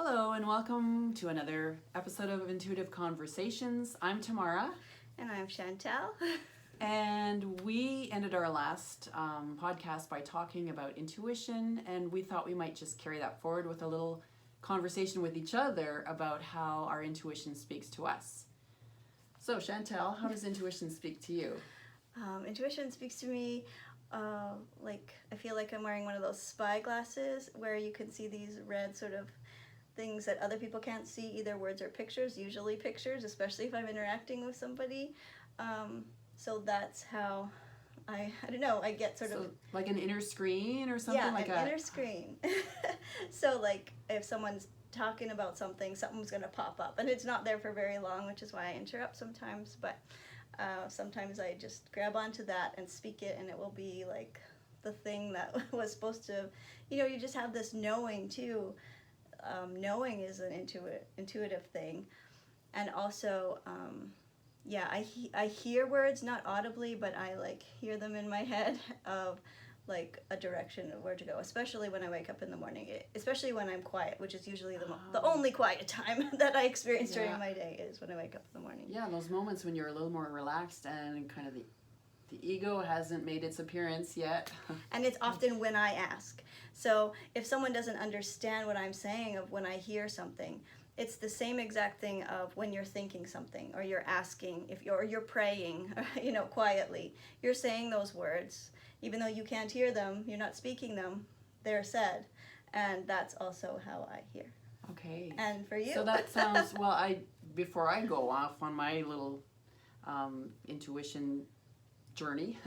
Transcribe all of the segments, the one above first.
Hello and welcome to another episode of Intuitive Conversations. I'm Tamara. And I'm Chantelle. And we ended our last podcast by talking about intuition, and we thought we might just carry that forward with a little conversation with each other about how our intuition speaks to us. So Chantelle, how does intuition speak to you? Intuition speaks to me like I feel like I'm wearing one of those spy glasses where you can see these red sort of things that other people can't see, either words or pictures, usually pictures, especially if I'm interacting with somebody. So that's how I don't know, I get sort of... Like an inner screen or something? Yeah, like an inner screen. So like if someone's talking about something's going to pop up. And it's not there for very long, which is why I interrupt sometimes. But sometimes I just grab onto that and speak it, and it will be like the thing that was supposed to... you just have this knowing too. Knowing is an intuitive thing. And also... I hear words, not audibly, but I like hear them in my head of like a direction of where to go, especially when I wake up in the morning, especially when I'm quiet, which is usually the only quiet time that I experience during my day is when I wake up in the morning. Yeah, those moments when you're a little more relaxed and kind of the ego hasn't made its appearance yet. And it's often when I ask. So if someone doesn't understand what I'm saying of when I hear something, it's the same exact thing of when you're thinking something or you're asking, or you're praying, quietly. You're saying those words, even though you can't hear them, you're not speaking them, they're said. And that's also how I hear. Okay. And for you? So that sounds, before I go off on my little intuition journey,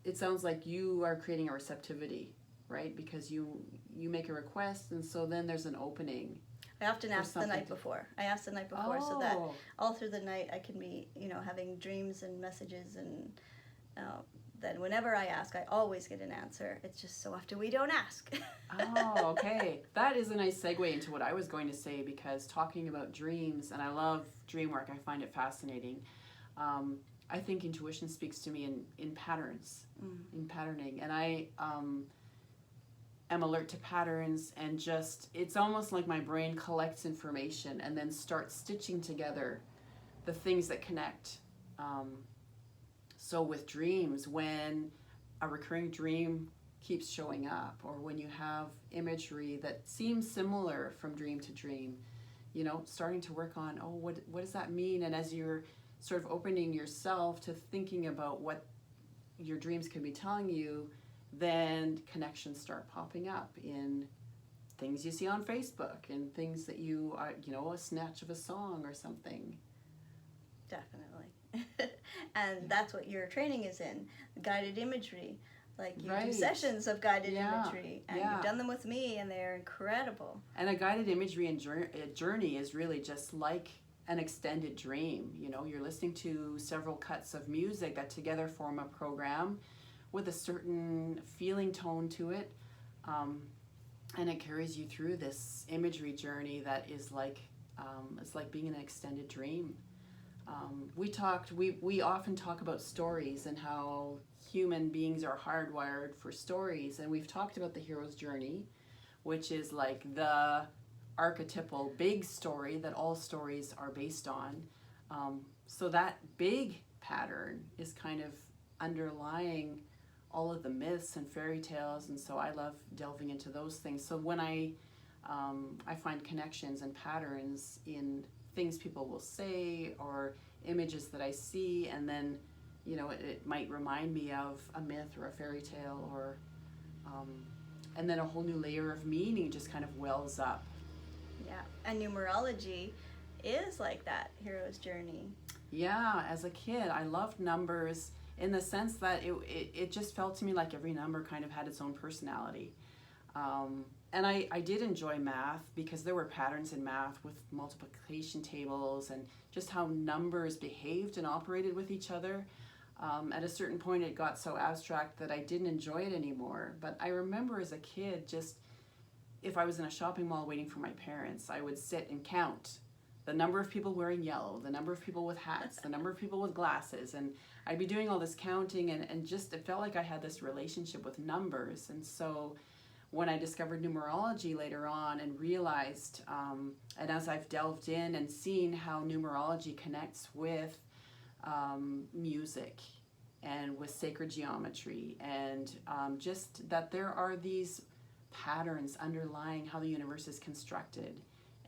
it sounds like you are creating a receptivity, right? Because you make a request, and so then there's an opening. I often ask the night before. So that all through the night I can be, having dreams and messages, and then whenever I ask, I always get an answer. It's just so often we don't ask. Oh, okay. That is a nice segue into what I was going to say, because talking about dreams, and I love dream work, I find it fascinating. I think intuition speaks to me in patterns, in patterning, and I am alert to patterns, and just, it's almost like my brain collects information and then starts stitching together the things that connect. So with dreams, when a recurring dream keeps showing up, or when you have imagery that seems similar from dream to dream, starting to work on, what does that mean? And as you're sort of opening yourself to thinking about what your dreams could be telling you, then connections start popping up in things you see on Facebook and things that you are, a snatch of a song or something. Definitely. And that's what your training is in, guided imagery. Like you do Right. sessions of guided imagery, and you've done them with me, and they're incredible. And a guided imagery and journey is really just like an extended dream. You're listening to several cuts of music that together form a program with a certain feeling tone to it, and it carries you through this imagery journey that is like, it's like being an extended dream. We often talk about stories and how human beings are hardwired for stories, and we've talked about the hero's journey, which is like the archetypal big story that all stories are based on. So that big pattern is kind of underlying all of the myths and fairy tales, and so I love delving into those things. So when I find connections and patterns in things people will say or images that I see, and then it might remind me of a myth or a fairy tale, or and then a whole new layer of meaning just kind of wells up. Yeah, and numerology is like that hero's journey. Yeah, as a kid I loved numbers, in the sense that it just felt to me like every number kind of had its own personality. And I did enjoy math, because there were patterns in math with multiplication tables and just how numbers behaved and operated with each other. At a certain point it got so abstract that I didn't enjoy it anymore. But I remember as a kid, just if I was in a shopping mall waiting for my parents, I would sit and count the number of people wearing yellow, the number of people with hats, the number of people with glasses, and I'd be doing all this counting, and just it felt like I had this relationship with numbers. And so when I discovered numerology later on and realized, and as I've delved in and seen how numerology connects with music and with sacred geometry, and just that there are these patterns underlying how the universe is constructed,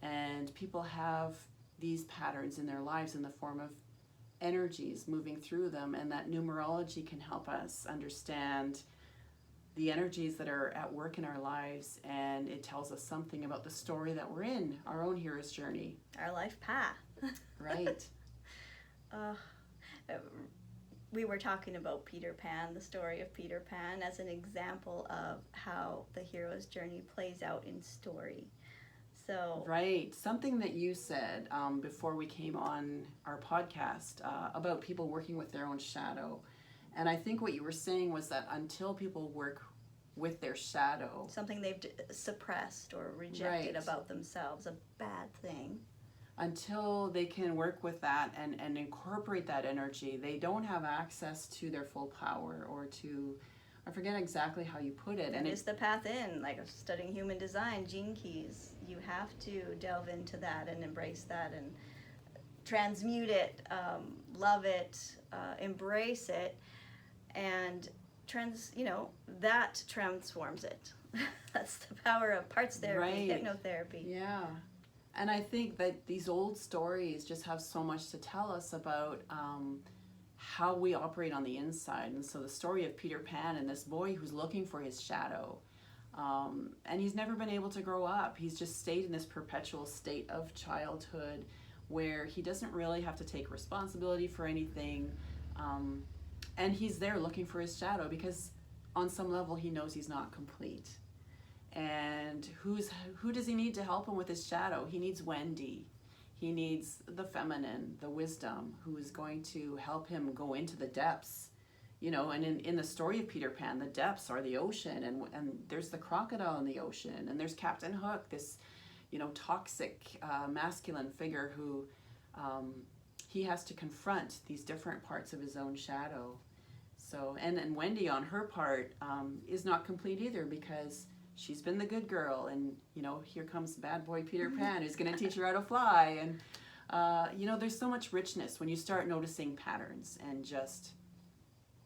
and people have these patterns in their lives in the form of energies moving through them, and that numerology can help us understand the energies that are at work in our lives, and it tells us something about the story that we're in, our own hero's journey. Our life path. Right. We were talking about Peter Pan, the story of Peter Pan, as an example of how the hero's journey plays out in story. So Right. Something that you said before we came on our podcast about people working with their own shadow. And I think what you were saying was that until people work with their shadow, something they've suppressed or rejected Right. about themselves, a bad thing. Until they can work with that and incorporate that energy, they don't have access to their full power, or to, I forget exactly how you put it. And it's the path in, like studying human design, gene keys. You have to delve into that and embrace that and transmute it, love it, embrace it, and that transforms it. That's the power of parts therapy, Right. hypnotherapy. Yeah. And I think that these old stories just have so much to tell us about how we operate on the inside. And so the story of Peter Pan and this boy who's looking for his shadow, and he's never been able to grow up. He's just stayed in this perpetual state of childhood where he doesn't really have to take responsibility for anything. And he's there looking for his shadow because on some level he knows he's not complete. And who does he need to help him with his shadow? He needs Wendy. He needs the feminine, the wisdom, who is going to help him go into the depths. And in the story of Peter Pan, the depths are the ocean, and there's the crocodile in the ocean, and there's Captain Hook, this, toxic masculine figure who he has to confront these different parts of his own shadow. So, and Wendy on her part is not complete either, because she's been the good girl, and here comes bad boy Peter Pan who's going to teach her how to fly. And there's so much richness when you start noticing patterns and just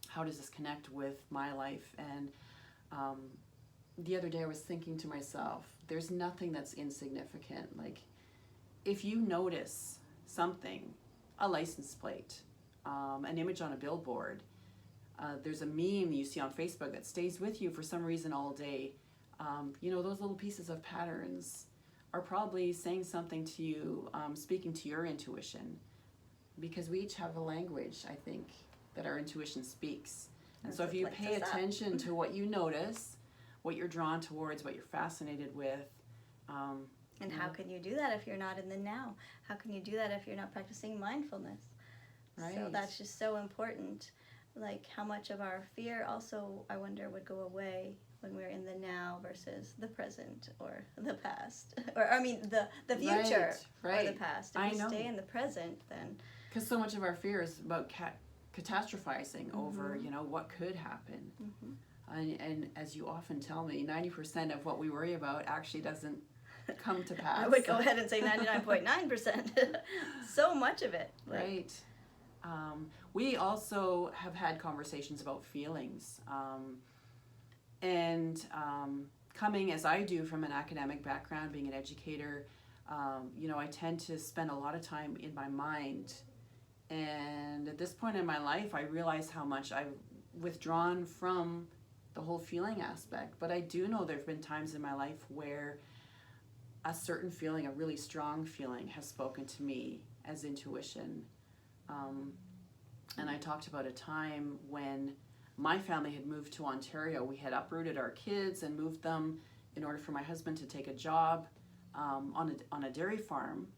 how does this connect with my life. And the other day I was thinking to myself, there's nothing that's insignificant. Like, if you notice something, a license plate, an image on a billboard, there's a meme you see on Facebook that stays with you for some reason all day. Those little pieces of patterns are probably saying something to you, speaking to your intuition, because we each have a language, I think, that our intuition speaks. And so if you pay attention to what you notice, what you're drawn towards, what you're fascinated with. And how can you do that if you're not in the now? How can you do that if you're not practicing mindfulness? Right. So that's just so important. Like, how much of our fear also, I wonder, would go away when we're in the now versus the present or the past. Or, the future right. or the past. If I we know. stay in the present, then... Because so much of our fear is about catastrophizing over, what could happen. Mm-hmm. And as you often tell me, 90% of what we worry about actually doesn't come to pass. I would go ahead and say 99.9%. So much of it. Right. We also have had conversations about feelings. Coming as I do from an academic background, being an educator, I tend to spend a lot of time in my mind. And at this point in my life, I realize how much I've withdrawn from the whole feeling aspect. But I do know there have been times in my life where a certain feeling, a really strong feeling, has spoken to me as intuition. And I talked about a time when my family had moved to Ontario. We had uprooted our kids and moved them in order for my husband to take a job on a dairy farm.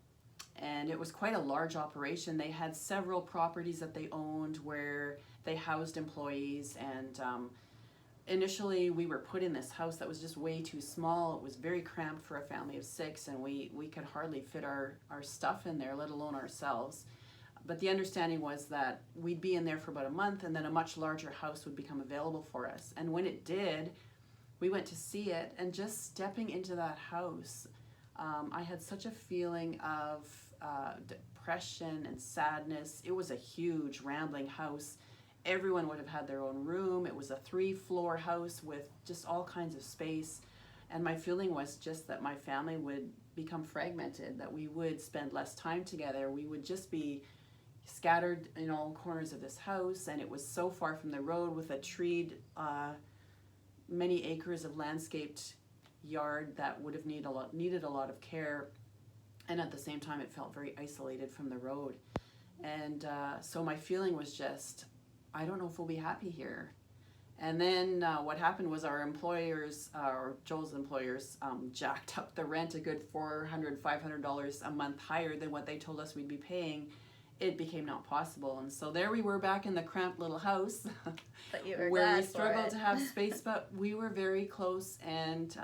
And it was quite a large operation. They had several properties that they owned where they housed employees. And initially we were put in this house that was just way too small. It was very cramped for a family of 6, and we could hardly fit our stuff in there, let alone ourselves. But the understanding was that we'd be in there for about a month, and then a much larger house would become available for us. And when it did, we went to see it, and just stepping into that house, I had such a feeling of depression and sadness. It was a huge, rambling house. Everyone would have had their own room. It was a 3-floor house with just all kinds of space. And my feeling was just that my family would become fragmented, that we would spend less time together. We would just be scattered in all corners of this house, and it was so far from the road with a treed, many acres of landscaped yard that would have needed a lot of care. And at the same time, it felt very isolated from the road. And so my feeling was just, I don't know if we'll be happy here. And then what happened was our employers, or Joel's employers, jacked up the rent a good $400, $500 a month higher than what they told us we'd be paying. It became not possible. And so there we were back in the cramped little house But you were where glad we for struggled it. to have space, but we were very close and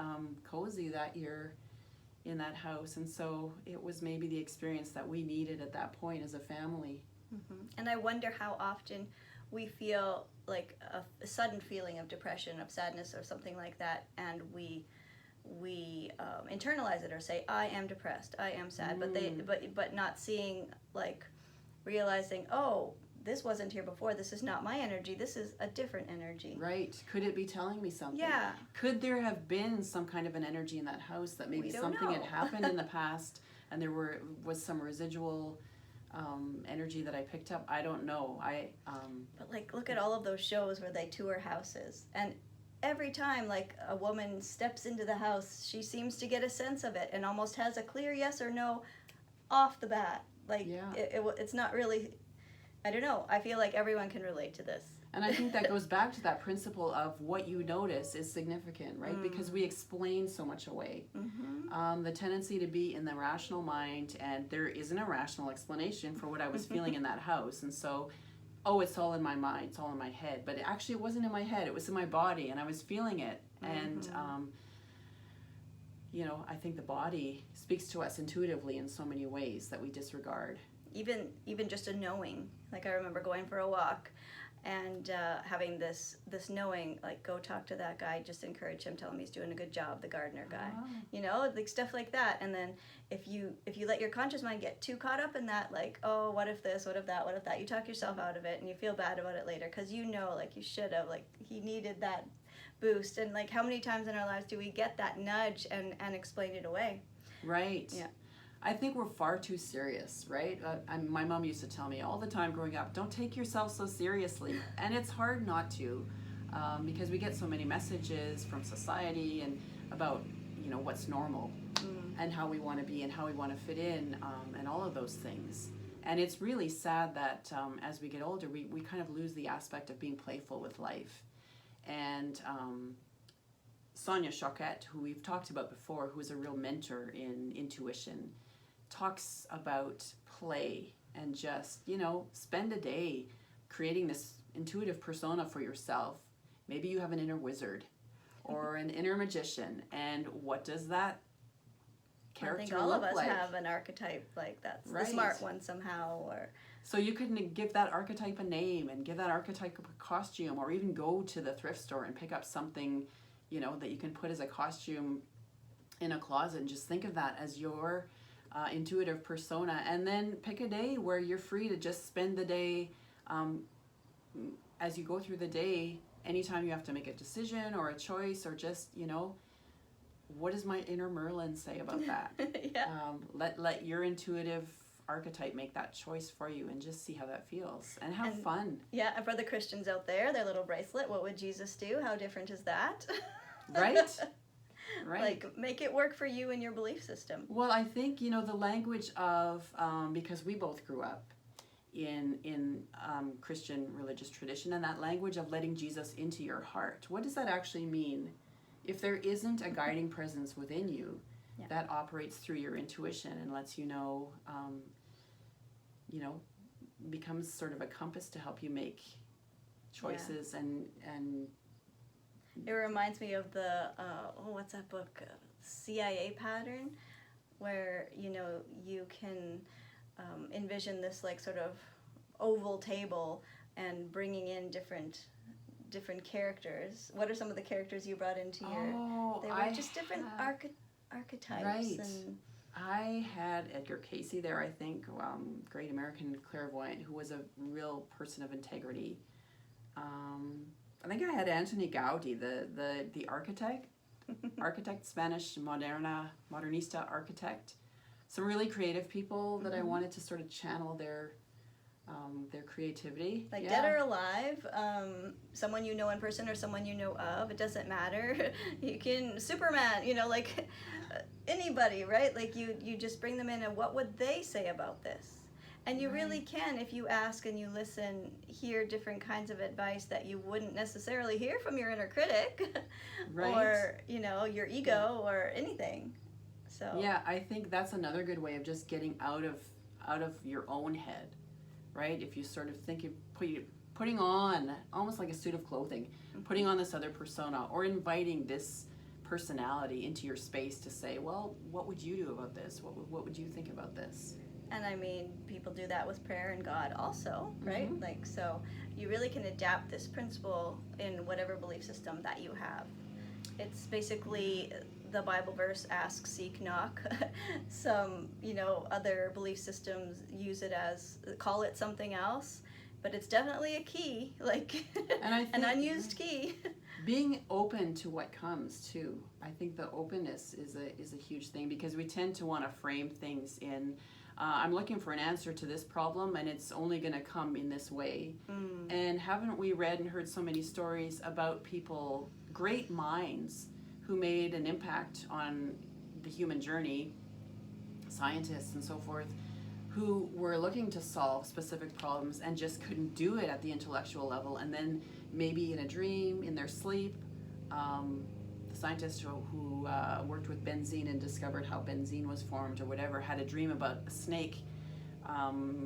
cozy that year in that house. And so it was maybe the experience that we needed at that point as a family. Mm-hmm. And I wonder how often we feel like a sudden feeling of depression, of sadness, or something like that, and we internalize it or say, I am depressed, I am sad, but not seeing, like, realizing, oh, this wasn't here before, this is not my energy, this is a different energy. Right. Could it be telling me something? Yeah. Could there have been some kind of an energy in that house that maybe We don't something had know. happened in the past and there was some residual energy that I picked up? I don't know. But like, look at all of those shows where they tour houses, and every time like a woman steps into the house, she seems to get a sense of it and almost has a clear yes or no off the bat. Like, Yeah. It's not really, I don't know, I feel like everyone can relate to this. And I think that goes back to that principle of what you notice is significant, right? Because we explain so much away. Mm-hmm. The tendency to be in the rational mind, and there isn't a rational explanation for what I was feeling in that house. And so, oh, it's all in my mind, it's all in my head. But it wasn't in my head, it was in my body, and I was feeling it. And, I think the body speaks to us intuitively in so many ways that we disregard. Even just a knowing. Like, I remember going for a walk and having this knowing, like, go talk to that guy, just encourage him, tell him he's doing a good job, the gardener guy. Like stuff like that. And then if you let your conscious mind get too caught up in that, like, oh, what if this, what if that, what if that, you talk yourself out of it and you feel bad about it later because like, you should have, like, he needed that boost. And like, how many times in our lives do we get that nudge and explain it away? Right. Yeah. I think we're far too serious, right? My mom used to tell me all the time growing up, don't take yourself so seriously. And it's hard not to, because we get so many messages from society and about, what's normal and how we want to be and how we want to fit in, and all of those things. And it's really sad that as we get older, we kind of lose the aspect of being playful with life. And Sonia Choquette, who we've talked about before, who is a real mentor in intuition, talks about play and just, spend a day creating this intuitive persona for yourself. Maybe you have an inner wizard or an inner magician, and what does that character look like? I think all of us have an archetype, like that's Right. the smart one somehow, or... So you could give that archetype a name and give that archetype a costume, or even go to the thrift store and pick up something, that you can put as a costume in a closet, and just think of that as your intuitive persona. And then pick a day where you're free to just spend the day, as you go through the day, anytime you have to make a decision or a choice, or just, what does my inner Merlin say about that? Yeah. Let your intuitive archetype make that choice for you, and just see how that feels and have fun. Yeah, and for the Christians out there, their little bracelet, what would Jesus do? How different is that? Right? Right. Like, make it work for you and your belief system. Well, I think, the language of, because we both grew up in Christian religious tradition, and that language of letting Jesus into your heart. What does that actually mean? If there isn't a guiding presence within you, that operates through your intuition and lets becomes sort of a compass to help you make choices and it reminds me of the what's that book, CIA pattern, where you can envision this like sort of oval table and bringing in different different characters. What are some of the characters you brought into your? They were just different archetypes. Right. And I had Edgar Casey there, I think, great American clairvoyant who was a real person of integrity. I think I had Anthony Gaudi, the architect, Spanish modernista architect. Some really creative people that I wanted to sort of channel their creativity. Like dead or alive, someone you know in person or someone you know of, it doesn't matter. You can, Superman, like anybody, right? Like you just bring them in and what would they say about this? And you really can, if you ask and you listen, hear different kinds of advice that you wouldn't necessarily hear from your inner critic or, your ego or anything. So yeah, I think that's another good way of just getting out of your own head, right? If you sort of think of putting on almost like a suit of clothing, putting on this other persona or inviting this personality into your space to say, well, what would you do about this? What would you think about this? And I mean, people do that with prayer and God also, right? Like, so you really can adapt this principle in whatever belief system that you have. It's basically the Bible verse, ask, seek, knock. Some, other belief systems use it call it something else, but it's definitely a key, like and I think an unused key. Being open to what comes too. I think the openness is a huge thing because we tend to want to frame things in, I'm looking for an answer to this problem and it's only going to come in this way. And haven't we read and heard so many stories about people, great minds, who made an impact on the human journey, scientists and so forth, who were looking to solve specific problems and just couldn't do it at the intellectual level, and then maybe in a dream, in their sleep, the scientist who worked with benzene and discovered how benzene was formed or whatever, had a dream about a snake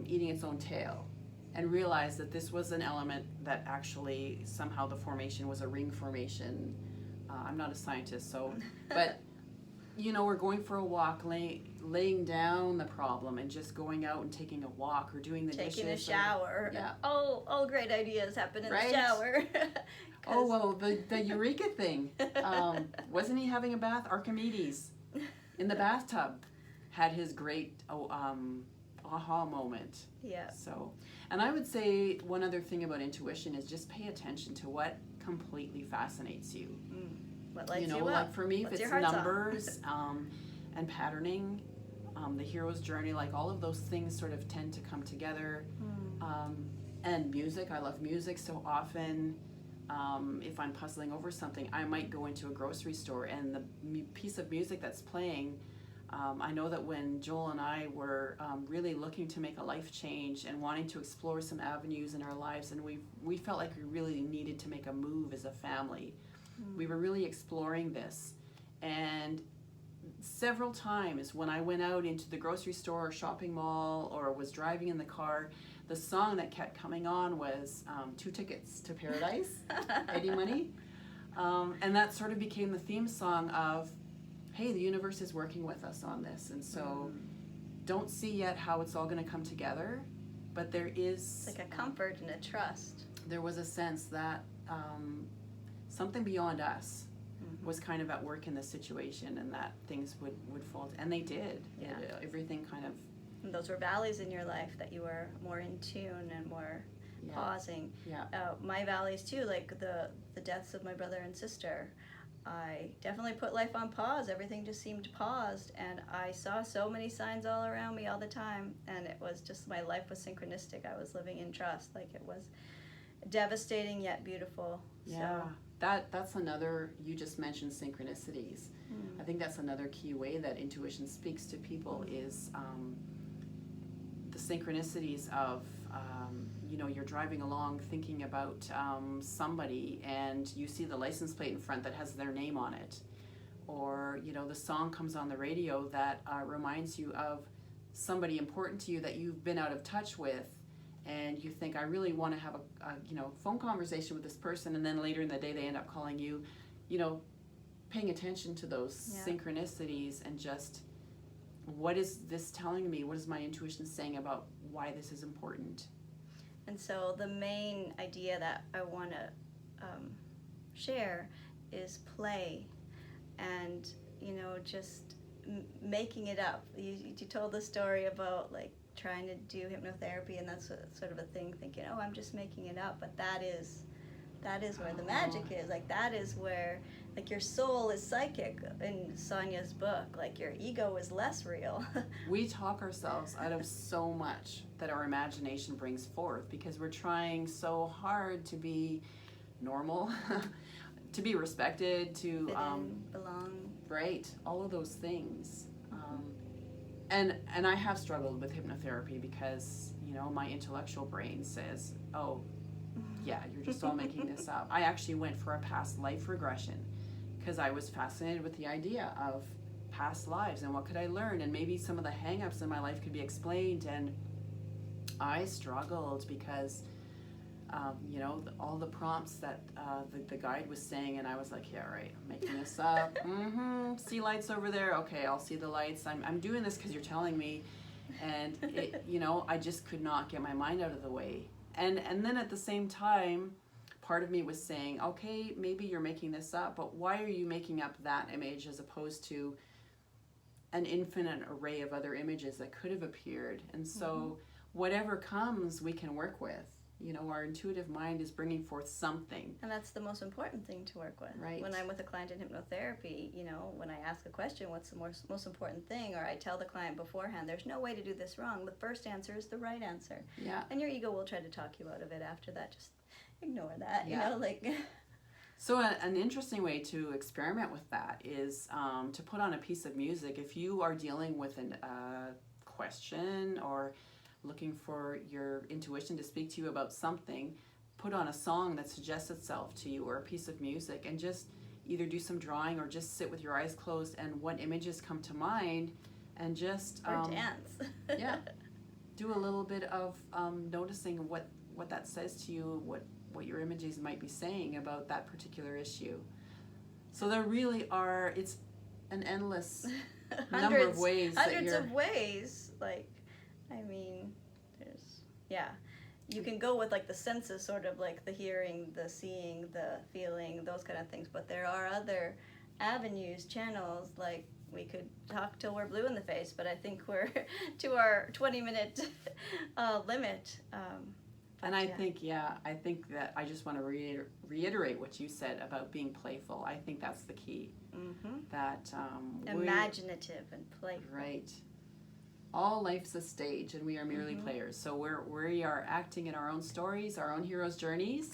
eating its own tail, and realized that this was an element that actually somehow the formation was a ring formation. I'm not a scientist, but we're going for a walk, laying down the problem and just going out and taking a walk or doing the dishes. Taking a shower. Yeah. All great ideas happen in the shower. Oh, well, the Eureka thing. Wasn't he having a bath? Archimedes, in the bathtub, had his great aha moment. Yeah. So, and I would say one other thing about intuition is just pay attention to what completely fascinates you. What lights you up? Like for me, What's if it's numbers and patterning, the hero's journey, like all of those things sort of tend to come together. And music, I love music so often. If I'm puzzling over something, I might go into a grocery store and the piece of music that's playing, I know that when Joel and I were really looking to make a life change and wanting to explore some avenues in our lives, and we felt like we really needed to make a move as a family. We were really exploring this, and several times when I went out into the grocery store or shopping mall or was driving in the car, the song that kept coming on was 2 Tickets to Paradise, Eddie Money, and that sort of became the theme song of, hey, the universe is working with us on this, and so don't see yet how it's all going to come together, but there is like a comfort and a trust. There was a sense that something beyond us was kind of at work in this situation, and that things would fall, and they did. Yeah. Everything kind of. And those were valleys in your life that you were more in tune and more pausing. Yeah. My valleys too, like the deaths of my brother and sister. I definitely put life on pause. Everything just seemed paused, and I saw so many signs all around me all the time, and it was just, my life was synchronistic. I was living in trust. Like, it was devastating yet beautiful. Yeah. So. That's another, you just mentioned synchronicities. I think that's another key way that intuition speaks to people is the synchronicities of, you're driving along thinking about somebody and you see the license plate in front that has their name on it. Or, the song comes on the radio that reminds you of somebody important to you that you've been out of touch with. And you think, I really want to have a phone conversation with this person, and then later in the day they end up calling you, paying attention to those synchronicities and just, what is this telling me? What is my intuition saying about why this is important? And so the main idea that I want to share is play, and just making it up. You told the story about like trying to do hypnotherapy, and that's sort of a thing, thinking, oh, I'm just making it up, but that is where the magic is. Like, that is where, like, your soul is psychic in Sonia's book. Like, your ego is less real. We talk ourselves out of so much that our imagination brings forth because we're trying so hard to be normal, to be respected, to Fit in, belong. Right, all of those things. And I have struggled with hypnotherapy because, my intellectual brain says, oh, yeah, you're just all making this up. I actually went for a past life regression because I was fascinated with the idea of past lives and what could I learn, and maybe some of the hang-ups in my life could be explained. And I struggled because all the prompts that the guide was saying, and I was like, yeah, right, I'm making this up. See lights over there? Okay, I'll see the lights. I'm doing this because you're telling me. And I just could not get my mind out of the way. And then at the same time, part of me was saying, okay, maybe you're making this up, but why are you making up that image as opposed to an infinite array of other images that could have appeared? And so whatever comes, we can work with. Our intuitive mind is bringing forth something. And that's the most important thing to work with. Right. When I'm with a client in hypnotherapy, when I ask a question, what's the most important thing? Or I tell the client beforehand, there's no way to do this wrong. The first answer is the right answer. Yeah. And your ego will try to talk you out of it after that. Just ignore that, Yeah. like... So an interesting way to experiment with that is to put on a piece of music. If you are dealing with a question or looking for your intuition to speak to you about something, put on a song that suggests itself to you or a piece of music, and just either do some drawing or just sit with your eyes closed and what images come to mind, and just or dance. Yeah, do a little bit of noticing what that says to you, what your images might be saying about that particular issue. So there really are, it's an endless number of ways hundreds of ways. Like, I mean, you can go with like the senses, sort of like the hearing, the seeing, the feeling, those kind of things, but there are other avenues, channels. Like, we could talk till we're blue in the face, but I think we're to our 20-minute limit. And I think that I just want to reiterate what you said about being playful. I think that's the key. That imaginative and playful. Right. All life's a stage, and we are merely players. So we are acting in our own stories, our own heroes' journeys,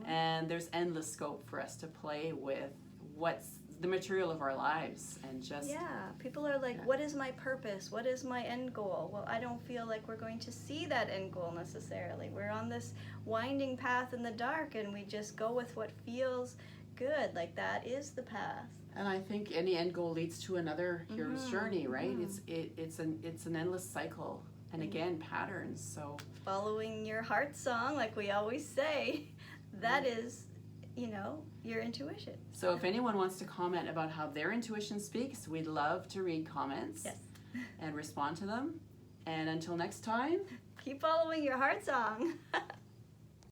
and there's endless scope for us to play with what's the material of our lives, and just people are like, what is my purpose? What is my end goal? Well, I don't feel like we're going to see that end goal necessarily. We're on this winding path in the dark, and we just go with what feels good. Like, that is the path. And I think any end goal leads to another hero's journey, right? It's an endless cycle, and again, patterns. So following your heart song, like we always say, that is, your intuition. So if anyone wants to comment about how their intuition speaks, we'd love to read comments. Yes. And respond to them. And until next time, keep following your heart song.